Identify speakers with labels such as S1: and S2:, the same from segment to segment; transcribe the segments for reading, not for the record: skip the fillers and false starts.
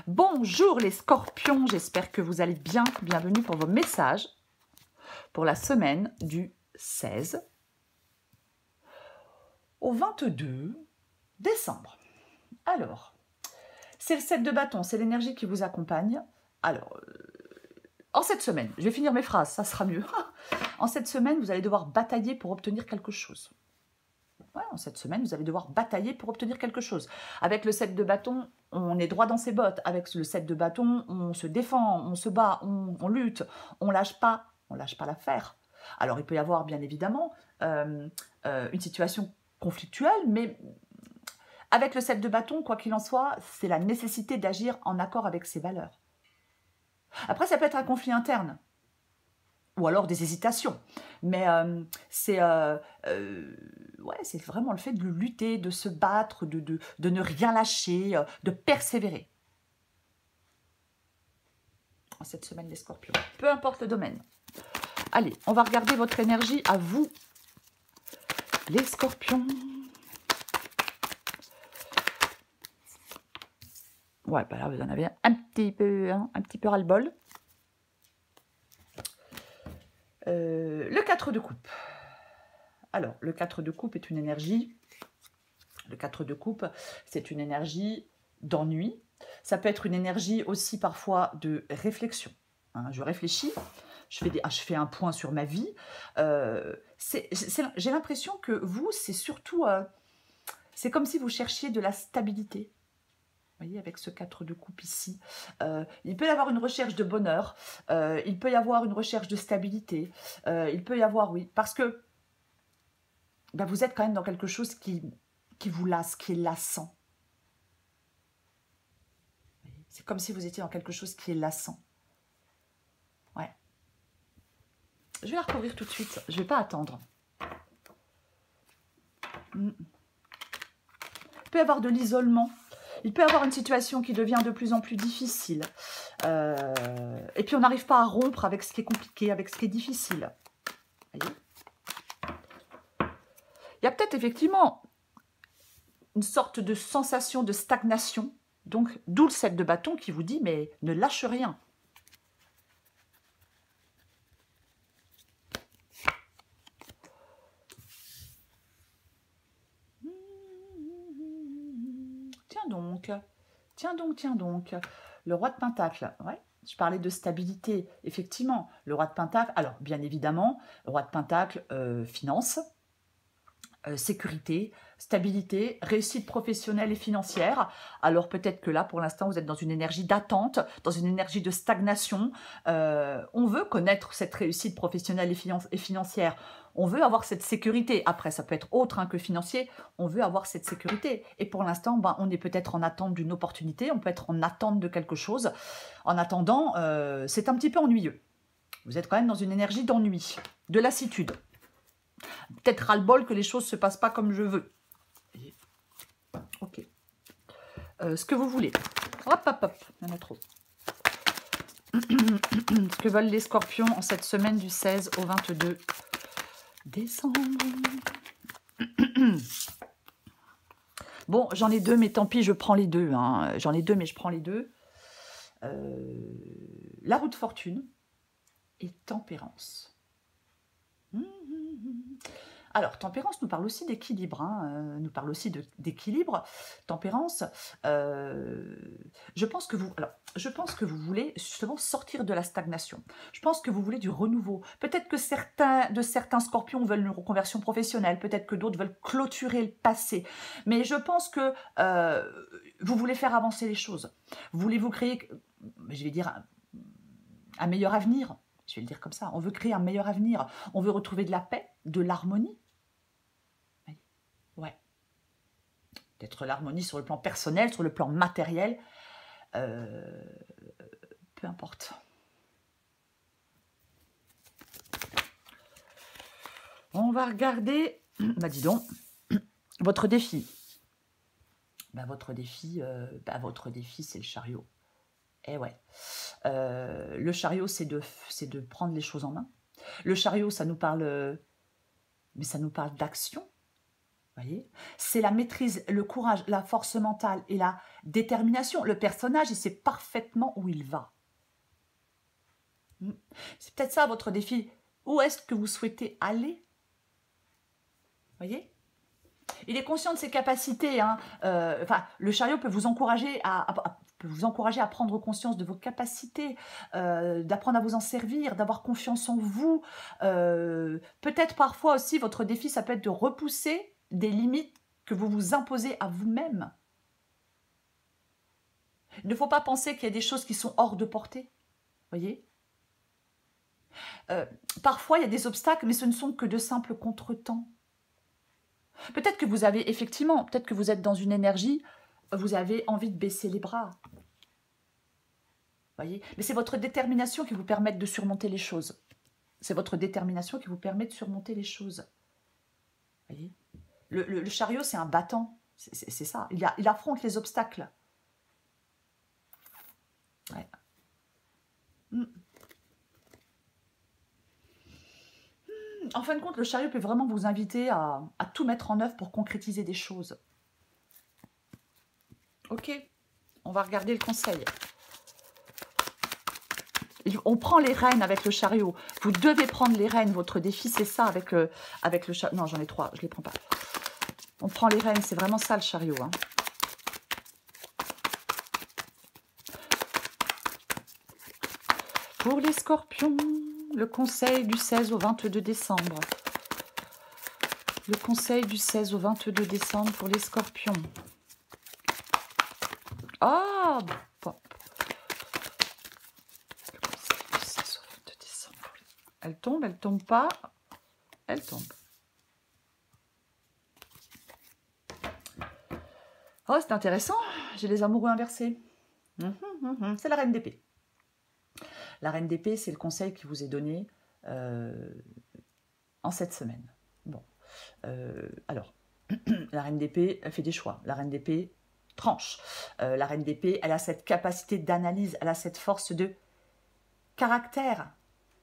S1: Bonjour les scorpions, j'espère que vous allez bien. Bienvenue pour vos messages pour la semaine du 16 au 22 décembre. Alors, c'est le 7 de bâton, c'est l'énergie qui vous accompagne. Alors, en cette semaine, je vais finir mes phrases, ça sera mieux. En cette semaine, vous allez devoir batailler pour obtenir quelque chose. Ouais, en cette semaine, vous allez devoir batailler pour obtenir quelque chose. Avec le 7 de bâton, on est droit dans ses bottes. Avec le 7 de bâton, on se défend, on se bat, on lutte, on lâche pas l'affaire. Alors, il peut y avoir, bien évidemment, une situation conflictuelle, mais avec le 7 de bâton, quoi qu'il en soit, c'est la nécessité d'agir en accord avec ses valeurs. Après, ça peut être un conflit interne, ou alors des hésitations. Mais c'est vraiment le fait de lutter, de se battre, de ne rien lâcher, de persévérer. Cette semaine, les scorpions. Peu importe le domaine. Allez, on va regarder votre énergie à vous, les scorpions. Ouais, bah là, vous en avez un petit peu ras-le-bol. Le 4 de coupe. Alors, le 4 de coupe est une énergie. Le 4 de coupe, c'est une énergie d'ennui. Ça peut être une énergie aussi parfois de réflexion. Hein, je réfléchis, je fais un point sur ma vie. J'ai l'impression que vous, c'est surtout... c'est comme si vous cherchiez de la stabilité. Vous voyez, avec ce 4 de coupe ici. Il peut y avoir une recherche de bonheur. Il peut y avoir une recherche de stabilité. Il peut y avoir, oui, parce que ben, vous êtes quand même dans quelque chose qui vous lasse, qui est lassant. C'est comme si vous étiez dans quelque chose qui est lassant. Ouais. Je vais la recouvrir tout de suite. Je ne vais pas attendre. Il peut y avoir de l'isolement. Il peut y avoir une situation qui devient de plus en plus difficile. Et puis on n'arrive pas à rompre avec ce qui est compliqué, avec ce qui est difficile. Voyez ? Il y a peut-être effectivement une sorte de sensation de stagnation. Donc, d'où le 7 de bâton qui vous dit, mais ne lâche rien. Tiens donc. Le roi de Pentacle, ouais. Je parlais de stabilité, effectivement. Le roi de Pentacle, alors bien évidemment, le roi de Pentacle, finance, sécurité, stabilité, réussite professionnelle et financière. Alors peut-être que là, pour l'instant, vous êtes dans une énergie d'attente, dans une énergie de stagnation. On veut connaître cette réussite professionnelle et financière. On veut avoir cette sécurité. Après, ça peut être autre que financier. On veut avoir cette sécurité. Et pour l'instant, ben, on est peut-être en attente d'une opportunité. On peut être en attente de quelque chose. En attendant, c'est un petit peu ennuyeux. Vous êtes quand même dans une énergie d'ennui, de lassitude. Peut-être ras-le-bol que les choses ne se passent pas comme je veux. Ok. Ce que vous voulez. Hop, hop, hop. Il y en a trop. Ce que veulent les scorpions en cette semaine du 16 au 22 décembre. Bon, j'en ai deux, mais tant pis, je prends les deux. Hein. J'en ai deux, mais je prends les deux. La roue de fortune et tempérance. Alors, tempérance nous parle aussi d'équilibre, hein, nous parle aussi d'équilibre. Tempérance, je pense que vous voulez justement sortir de la stagnation. Je pense que vous voulez du renouveau. Peut-être que certains scorpions veulent une reconversion professionnelle, peut-être que d'autres veulent clôturer le passé. Mais je pense que vous voulez faire avancer les choses. Voulez-vous créer, je vais dire, un meilleur avenir? Je vais le dire comme ça. On veut créer un meilleur avenir. On veut retrouver de la paix, de l'harmonie. Ouais. Peut-être l'harmonie sur le plan personnel, sur le plan matériel. Peu importe. On va regarder. Bah dis donc. Votre défi. Votre défi, c'est le chariot. Eh ouais. Le chariot, c'est de prendre les choses en main. Le chariot, ça nous parle, mais ça nous parle d'action. Voyez, c'est la maîtrise, le courage, la force mentale et la détermination. Le personnage, il sait parfaitement où il va. C'est peut-être ça votre défi. Où est-ce que vous souhaitez aller? Voyez? Il est conscient de ses capacités. Hein. Le chariot peut vous encourager à prendre conscience de vos capacités, d'apprendre à vous en servir, d'avoir confiance en vous. Peut-être parfois aussi, votre défi, ça peut être de repousser des limites que vous vous imposez à vous-même. Il ne faut pas penser qu'il y a des choses qui sont hors de portée. Voyez? Parfois, il y a des obstacles, mais ce ne sont que de simples contretemps. Peut-être que vous avez, effectivement, peut-être que vous êtes dans une énergie, vous avez envie de baisser les bras. Voyez? Mais c'est votre détermination qui vous permet de surmonter les choses. C'est votre détermination qui vous permet de surmonter les choses. Voyez? Le chariot, c'est un battant. C'est ça. Il affronte les obstacles. Ouais. En fin de compte, le chariot peut vraiment vous inviter à tout mettre en œuvre pour concrétiser des choses. Ok, on va regarder le conseil. On prend les rênes avec le chariot. Vous devez prendre les rênes. Votre défi, c'est ça avec le chariot. Non, j'en ai 3, je ne les prends pas. On prend les rênes, c'est vraiment ça le chariot. Hein. Pour les scorpions, le conseil du 16 au 22 décembre. Le conseil du 16 au 22 décembre pour les scorpions. Ah, pop. Le conseil du 16 au 22 décembre. Elle tombe pas. Elle tombe. Oh, c'est intéressant. J'ai les amoureux inversés. C'est la reine d'épée. La reine d'épée, c'est le conseil qui vous est donné en cette semaine. Bon. Alors, la reine d'épée, elle fait des choix. La reine d'épée tranche. La reine d'épée, elle a cette capacité d'analyse, elle a cette force de caractère.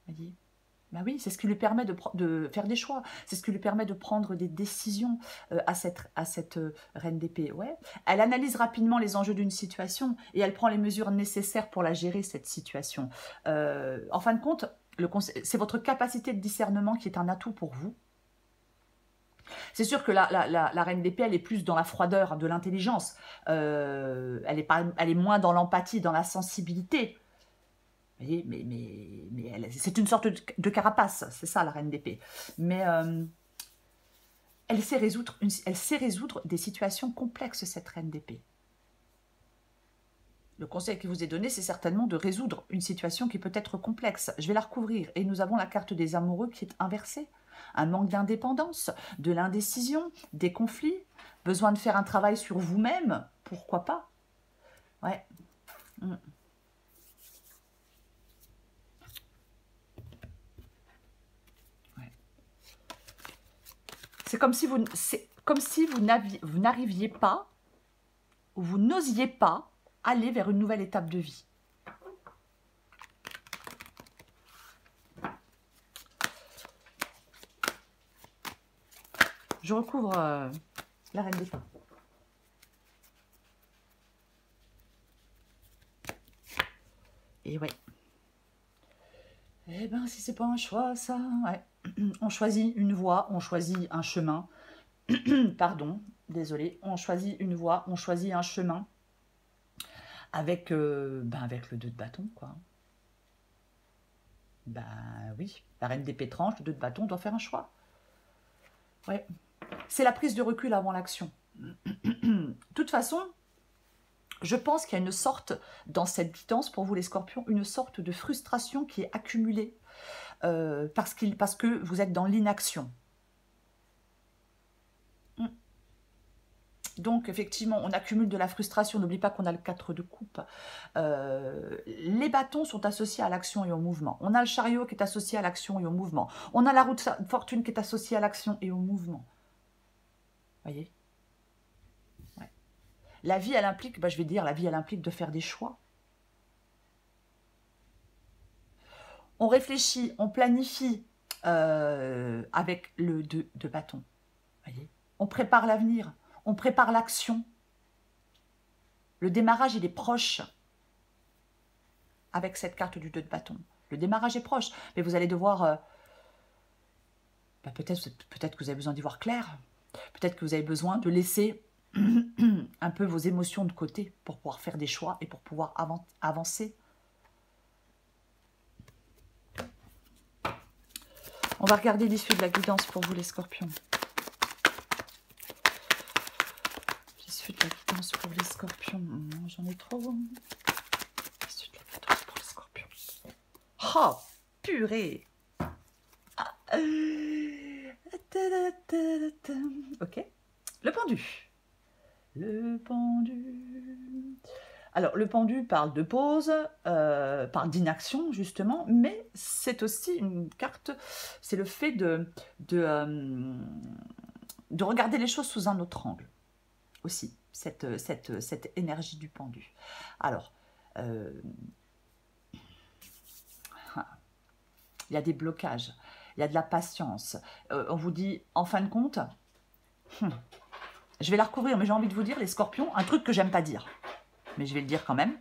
S1: Vous voyez? Ben oui, c'est ce qui lui permet de faire des choix. C'est ce qui lui permet de prendre des décisions à cette reine d'épée. Ouais. Elle analyse rapidement les enjeux d'une situation et elle prend les mesures nécessaires pour la gérer, cette situation. En fin de compte, c'est votre capacité de discernement qui est un atout pour vous. C'est sûr que la reine d'épée, elle est plus dans la froideur de l'intelligence. Elle est moins dans l'empathie, dans la sensibilité. Vous voyez, mais c'est une sorte de carapace, c'est ça la reine d'épée. Mais elle sait résoudre des situations complexes, cette reine d'épée. Le conseil qui vous est donné, c'est certainement de résoudre une situation qui peut être complexe. Je vais la recouvrir. Et nous avons la carte des amoureux qui est inversée. Un manque d'indépendance, de l'indécision, des conflits, besoin de faire un travail sur vous-même, pourquoi pas? Ouais. C'est comme si vous n'arriviez pas, ou vous n'osiez pas aller vers une nouvelle étape de vie. Je recouvre la reine d'épée. Et ouais. Eh ben, si c'est pas un choix, ça, ouais. On choisit une voie, on choisit un chemin. Pardon, désolé. On choisit une voie, on choisit un chemin. Avec le 2 de bâton, quoi. Ben oui, la reine d'épée tranche, le 2 de bâton doit faire un choix. Ouais. C'est la prise de recul avant l'action. De toute façon, je pense qu'il y a une sorte, dans cette guidance, pour vous les scorpions, une sorte de frustration qui est accumulée parce que vous êtes dans l'inaction. Donc, effectivement, on accumule de la frustration. N'oublie pas qu'on a le 4 de coupe. Les bâtons sont associés à l'action et au mouvement. On a le chariot qui est associé à l'action et au mouvement. On a la roue de fortune qui est associée à l'action et au mouvement. Voyez? Ouais. La vie, elle implique, je vais dire, la vie, elle implique de faire des choix. On réfléchit, on planifie avec le 2 de bâton. Voyez? On prépare l'avenir. On prépare l'action. Le démarrage, il est proche avec cette carte du 2 de bâton. Le démarrage est proche, mais vous allez devoir... peut-être que vous avez besoin d'y voir clair. Peut-être que vous avez besoin de laisser un peu vos émotions de côté pour pouvoir faire des choix et pour pouvoir avancer. On va regarder l'issue de la guidance pour vous les scorpions. L'issue de la guidance pour les scorpions. J'en ai trop. L'issue de la guidance pour les scorpions. Oh, purée. Ok. Le pendu. Le pendu. Alors, le pendu parle de pause, parle d'inaction, justement, mais c'est aussi une carte, c'est le fait de regarder les choses sous un autre angle, aussi, cette énergie du pendu. Alors, il y a des blocages, il y a de la patience. On vous dit, en fin de compte, je vais la recouvrir, mais j'ai envie de vous dire, les scorpions, un truc que j'aime pas dire. Mais je vais le dire quand même.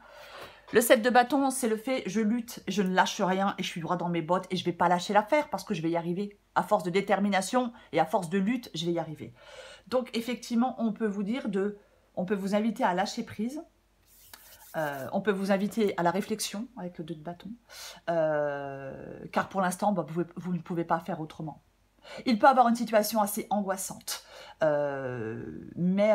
S1: Le 7 de bâton, c'est le fait, je lutte, je ne lâche rien et je suis droit dans mes bottes et je ne vais pas lâcher l'affaire parce que je vais y arriver. À force de détermination et à force de lutte, je vais y arriver. Donc, effectivement, on peut vous dire on peut vous inviter à lâcher prise. On peut vous inviter à la réflexion avec le 2 de bâton. Car pour l'instant, vous ne pouvez pas faire autrement. Il peut y avoir une situation assez angoissante. Mais...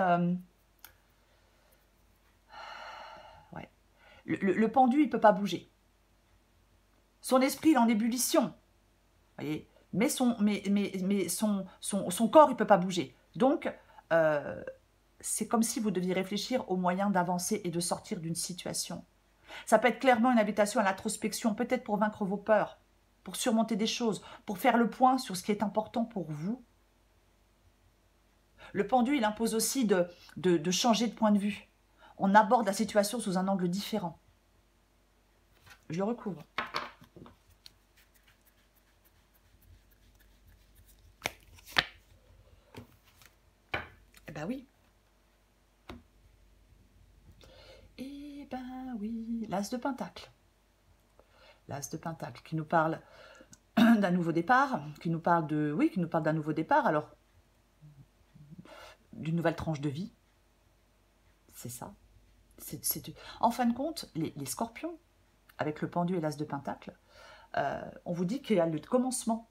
S1: Le pendu, il ne peut pas bouger. Son esprit, il est en ébullition. Voyez, mais son corps, il ne peut pas bouger. Donc, c'est comme si vous deviez réfléchir aux moyens d'avancer et de sortir d'une situation. Ça peut être clairement une invitation à l'introspection, peut-être pour vaincre vos peurs, pour surmonter des choses, pour faire le point sur ce qui est important pour vous. Le pendu, il impose aussi de changer de point de vue. On aborde la situation sous un angle différent. Je le recouvre. Eh ben oui. Eh ben oui. L'As de Pentacle. L'As de Pentacle qui nous parle d'un nouveau départ, qui nous parle d'un nouveau départ, alors d'une nouvelle tranche de vie. C'est ça. En fin de compte, les scorpions, avec le pendu et l'As de Pentacle, on vous dit qu'il y a le commencement.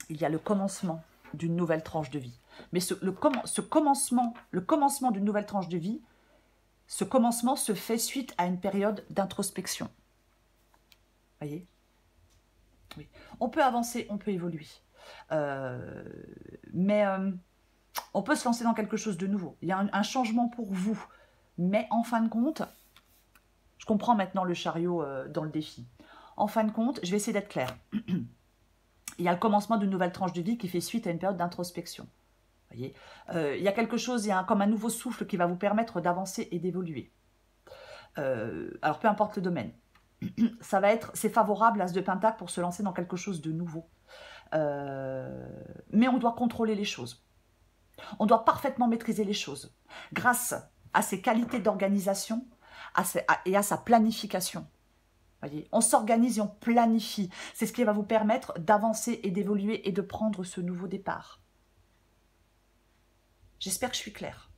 S1: Il y a le commencement d'une nouvelle tranche de vie. Mais le commencement d'une nouvelle tranche de vie, ce commencement se fait suite à une période d'introspection. Voyez ? Oui. On peut avancer, on peut évoluer. Mais on peut se lancer dans quelque chose de nouveau. Il y a un changement pour vous. Mais en fin de compte, je comprends maintenant le chariot dans le défi. En fin de compte, je vais essayer d'être claire. Il y a le commencement d'une nouvelle tranche de vie qui fait suite à une période d'introspection. Voyez, il y a quelque chose, il y a comme un nouveau souffle qui va vous permettre d'avancer et d'évoluer. Alors, peu importe le domaine. C'est favorable, As de Pentacle, pour se lancer dans quelque chose de nouveau. Mais on doit contrôler les choses. On doit parfaitement maîtriser les choses. Grâce à ses qualités d'organisation et à sa planification. Voyez, on s'organise et on planifie. C'est ce qui va vous permettre d'avancer et d'évoluer et de prendre ce nouveau départ. J'espère que je suis claire.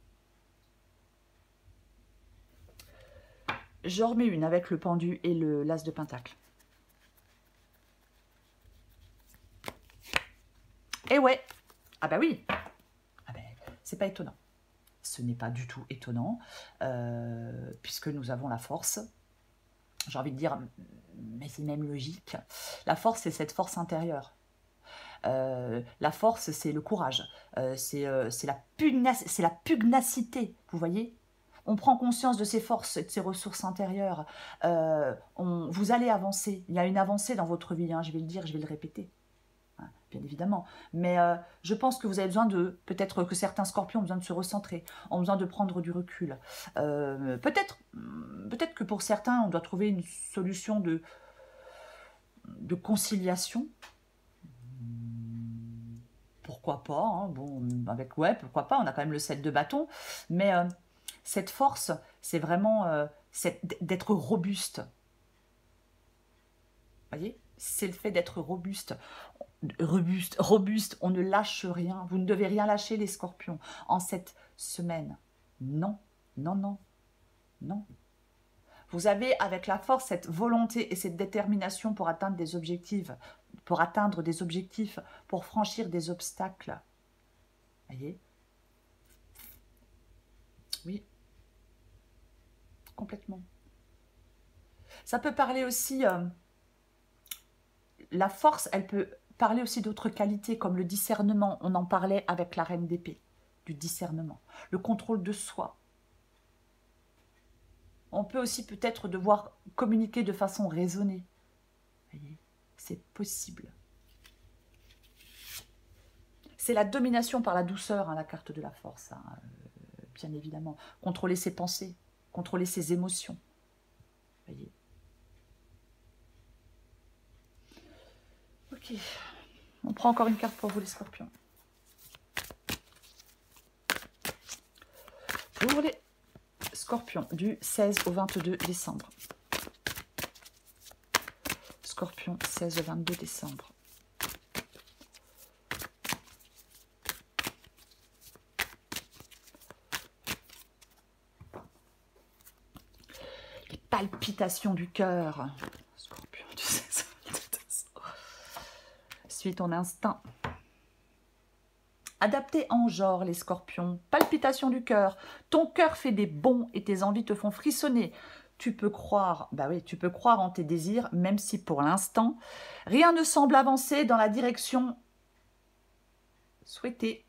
S1: J'en remets une avec le pendu et l'As de Pentacle. Et ouais, ah bah oui, ah ben, c'est pas étonnant. Ce n'est pas du tout étonnant, puisque nous avons la force. J'ai envie de dire, mais c'est même logique. La force, c'est cette force intérieure. La force, c'est le courage. C'est la pugnacité, vous voyez. On prend conscience de ses forces et de ses ressources intérieures. Vous allez avancer. Il y a une avancée dans votre vie, hein, je vais le dire, je vais le répéter. Hein, bien évidemment. Mais je pense que vous avez besoin peut-être que certains scorpions ont besoin de se recentrer, ont besoin de prendre du recul. Peut-être que pour certains, on doit trouver une solution de conciliation. pourquoi pas, hein, bon, avec, ouais, pourquoi pas, on a quand même le 7 de bâton, mais cette force, c'est vraiment d'être robuste. Vous voyez? C'est le fait d'être robuste. Robuste, on ne lâche rien. Vous ne devez rien lâcher, les scorpions, en cette semaine. Non, non, non, non. Vous avez avec la force cette volonté et cette détermination pour atteindre des objectifs, pour franchir des obstacles. Vous voyez? Oui, complètement. Ça peut parler aussi, la force, elle peut parler aussi d'autres qualités comme le discernement. On en parlait avec la reine d'épée, du discernement, le contrôle de soi. On peut aussi peut-être devoir communiquer de façon raisonnée. Vous voyez, c'est possible. C'est la domination par la douceur, hein, la carte de la force, hein, bien évidemment. Contrôler ses pensées, contrôler ses émotions. Vous voyez. Ok, on prend encore une carte pour vous les scorpions. Pour les scorpions du 16 au 22 décembre. Scorpion, 16 au 22 décembre. Les palpitations du cœur. Scorpion du 16 au 22 décembre. Suis ton instinct. Adapté en genre, les scorpions. Palpitations du cœur. Ton cœur fait des bonds et tes envies te font frissonner. Tu peux croire, bah oui, tu peux croire en tes désirs, même si pour l'instant, rien ne semble avancer dans la direction souhaitée.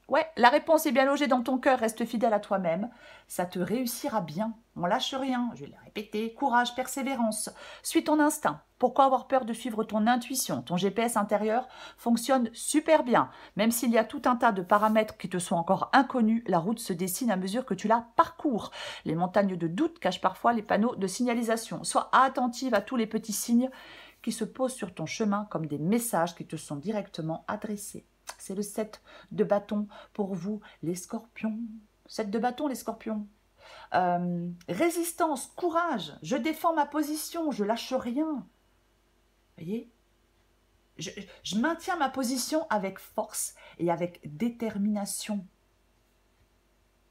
S1: Ouais, la réponse est bien logée dans ton cœur, reste fidèle à toi-même. Ça te réussira bien. On lâche rien, je vais le répéter. Courage, persévérance. Suis ton instinct. Pourquoi avoir peur de suivre ton intuition? Ton GPS intérieur fonctionne super bien. Même s'il y a tout un tas de paramètres qui te sont encore inconnus, la route se dessine à mesure que tu la parcours. Les montagnes de doute cachent parfois les panneaux de signalisation. Sois attentive à tous les petits signes qui se posent sur ton chemin comme des messages qui te sont directement adressés. C'est le 7 de bâton pour vous, les scorpions. 7 de bâton, les scorpions. Résistance, courage, je défends ma position, je lâche rien. Vous voyez, je maintiens ma position avec force et avec détermination.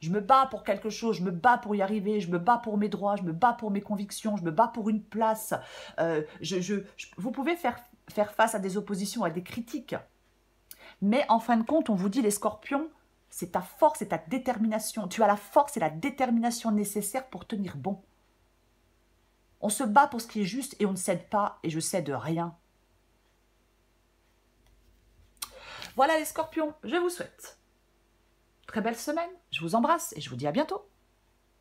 S1: Je me bats pour quelque chose, je me bats pour y arriver, je me bats pour mes droits, je me bats pour mes convictions, je me bats pour une place. Vous pouvez faire face à des oppositions, à des critiques. Mais en fin de compte, on vous dit, les scorpions, c'est ta force et ta détermination. Tu as la force et la détermination nécessaires pour tenir bon. On se bat pour ce qui est juste et on ne cède pas, et je cède rien. Voilà les scorpions, je vous souhaite très belle semaine. Je vous embrasse et je vous dis à bientôt.